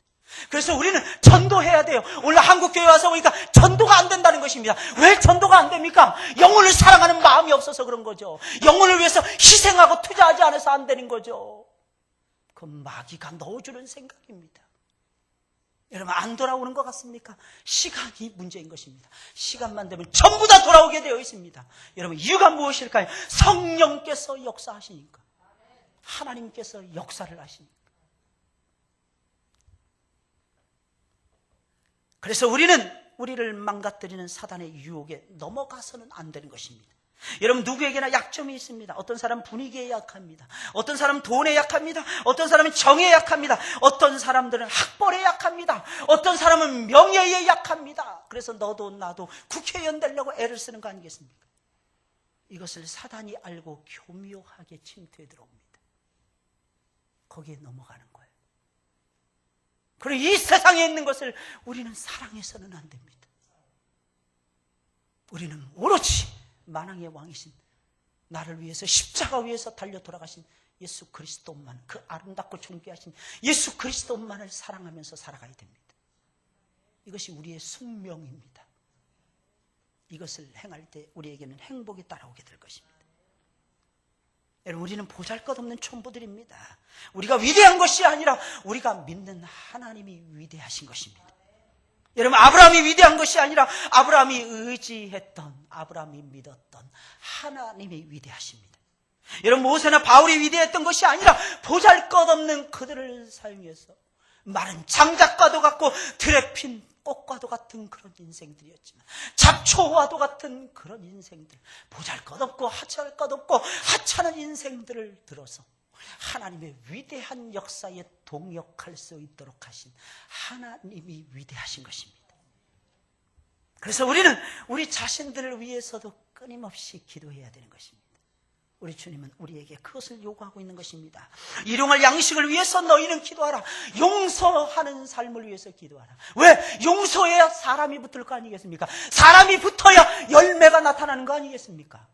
그래서 우리는 전도해야 돼요. 오늘 한국교회 와서 보니까 전도가 안 된다는 것입니다. 왜 전도가 안 됩니까? 영혼을 사랑하는 마음이 없어서 그런 거죠. 영혼을 위해서 희생하고 투자하지 않아서 안 되는 거죠. 그건 마귀가 넣어주는 생각입니다. 여러분, 안 돌아오는 것 같습니까? 시간이 문제인 것입니다. 시간만 되면 전부 다 돌아오게 되어 있습니다. 여러분, 이유가 무엇일까요? 성령께서 역사하시니까. 하나님께서 역사를 하시니까. 그래서 우리를 망가뜨리는 사단의 유혹에 넘어가서는 안 되는 것입니다. 여러분, 누구에게나 약점이 있습니다. 어떤 사람은 분위기에 약합니다. 어떤 사람은 돈에 약합니다. 어떤 사람은 정에 약합니다. 어떤 사람들은 학벌에 약합니다. 어떤 사람은 명예에 약합니다. 그래서 너도 나도 국회의원 되려고 애를 쓰는 거 아니겠습니까? 이것을 사단이 알고 교묘하게 침투해 들어옵니다. 거기에 넘어가는 거예요. 그리고 이 세상에 있는 것을 우리는 사랑해서는 안 됩니다. 우리는 오로지 만왕의 왕이신, 나를 위해서 십자가 위에서 달려 돌아가신 예수 그리스도만, 그 아름답고 존귀하신 예수 그리스도만을 사랑하면서 살아가야 됩니다. 이것이 우리의 숙명입니다. 이것을 행할 때 우리에게는 행복이 따라오게 될 것입니다. 여러분, 우리는 보잘것없는 촌부들입니다. 우리가 위대한 것이 아니라 우리가 믿는 하나님이 위대하신 것입니다. 여러분, 아브라함이 위대한 것이 아니라 아브라함이 의지했던, 아브라함이 믿었던 하나님이 위대하십니다. 여러분, 모세나 바울이 위대했던 것이 아니라 보잘것없는 그들을 사용해서 마른 장작과도 같고 들에 핀 꽃과도 같은 그런 인생들이었지만, 잡초와도 같은 그런 인생들, 보잘것없고 하찮을것없고 하찮은 인생들을 들어서 하나님의 위대한 역사에 동역할 수 있도록 하신 하나님이 위대하신 것입니다. 그래서 우리는 우리 자신들을 위해서도 끊임없이 기도해야 되는 것입니다. 우리 주님은 우리에게 그것을 요구하고 있는 것입니다. 일용할 양식을 위해서 너희는 기도하라. 용서하는 삶을 위해서 기도하라. 왜? 용서해야 사람이 붙을 거 아니겠습니까? 사람이 붙어야 열매가 나타나는 거 아니겠습니까?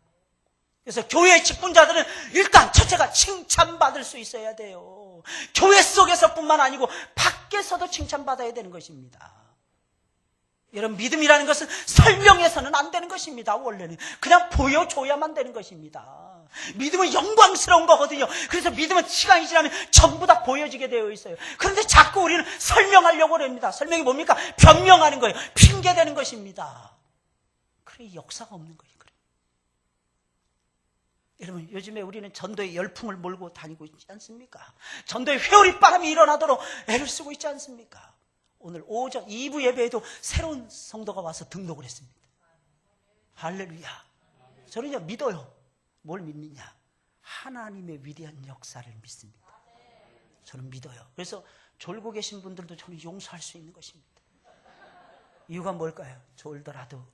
그래서 교회의 직분자들은 일단 첫째가 칭찬받을 수 있어야 돼요. 교회 속에서뿐만 아니고 밖에서도 칭찬받아야 되는 것입니다. 여러분, 믿음이라는 것은 설명해서는 안 되는 것입니다. 원래는 그냥 보여줘야만 되는 것입니다. 믿음은 영광스러운 거거든요. 그래서 믿음은 시간이 지나면 전부 다 보여지게 되어 있어요. 그런데 자꾸 우리는 설명하려고 합니다. 설명이 뭡니까? 변명하는 거예요. 핑계대는 것입니다. 그래, 역사가 없는 거예요. 그래. 여러분, 요즘에 우리는 전도의 열풍을 몰고 다니고 있지 않습니까? 전도의 회오리 바람이 일어나도록 애를 쓰고 있지 않습니까? 오늘 오전 2부 예배에도 새로운 성도가 와서 등록을 했습니다. 할렐루야. 저는요, 믿어요. 뭘 믿느냐? 하나님의 위대한 역사를 믿습니다. 저는 믿어요. 그래서 졸고 계신 분들도 저는 용서할 수 있는 것입니다. 이유가 뭘까요? 졸더라도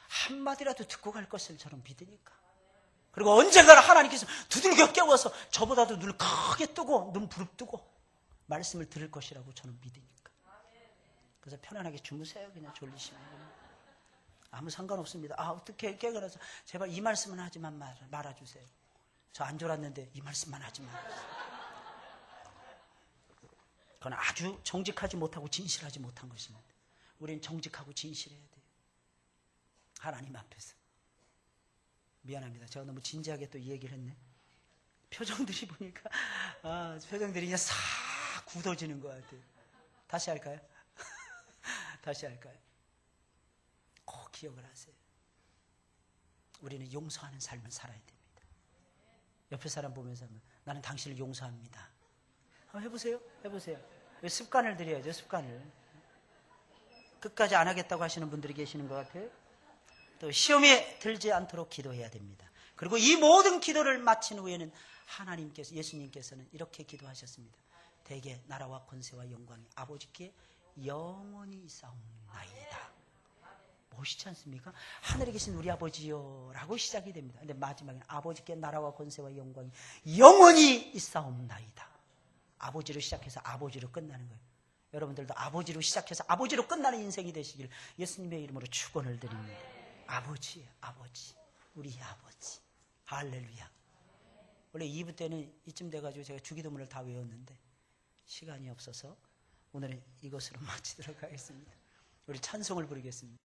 한마디라도 듣고 갈 것을 저는 믿으니까. 그리고 언젠가는 하나님께서 두들겨 깨워서 저보다도 눈을 크게 뜨고 눈 부릅뜨고 말씀을 들을 것이라고 저는 믿으니까. 그래서 편안하게 주무세요. 그냥 졸리시면. 아무 상관없습니다. 어떻게 깨어나서 제발 이 말씀은 하지만 말아주세요. 저 안 졸았는데 이 말씀만 하지 말아주세요. 그건 아주 정직하지 못하고 진실하지 못한 것입니다. 우리는 정직하고 진실해야 돼요. 하나님 앞에서. 미안합니다. 제가 너무 진지하게 또 이 얘기를 했네. 표정들이 보니까 표정들이 그냥 싹 굳어지는 것 같아요. 다시 할까요? 다시 할까요? 꼭 기억을 하세요. 우리는 용서하는 삶을 살아야 됩니다. 옆에 사람 보면서 나는 당신을 용서합니다. 한번 해보세요. 해보세요. 습관을 들여야죠. 습관을. 끝까지 안 하겠다고 하시는 분들이 계시는 것 같아요. 또 시험에 들지 않도록 기도해야 됩니다. 그리고 이 모든 기도를 마친 후에는 하나님께서, 예수님께서는 이렇게 기도하셨습니다. 대개 나라와 권세와 영광이 아버지께 영원히 있사옵나이다. 멋있지 않습니까? 하늘에 계신 우리 아버지요 라고 시작이 됩니다. 근데 마지막에는 아버지께 나라와 권세와 영광이 영원히 있사옵나이다. 아버지로 시작해서 아버지로 끝나는 거예요. 여러분들도 아버지로 시작해서 아버지로 끝나는 인생이 되시길 예수님의 이름으로 축원을 드립니다. 아버지, 아버지, 우리 아버지. 할렐루야. 원래 2부 때는 이쯤 돼가지고 제가 주기도문을 다 외웠는데 시간이 없어서 오늘은 이것으로 마치도록 하겠습니다. 우리 찬송을 부르겠습니다.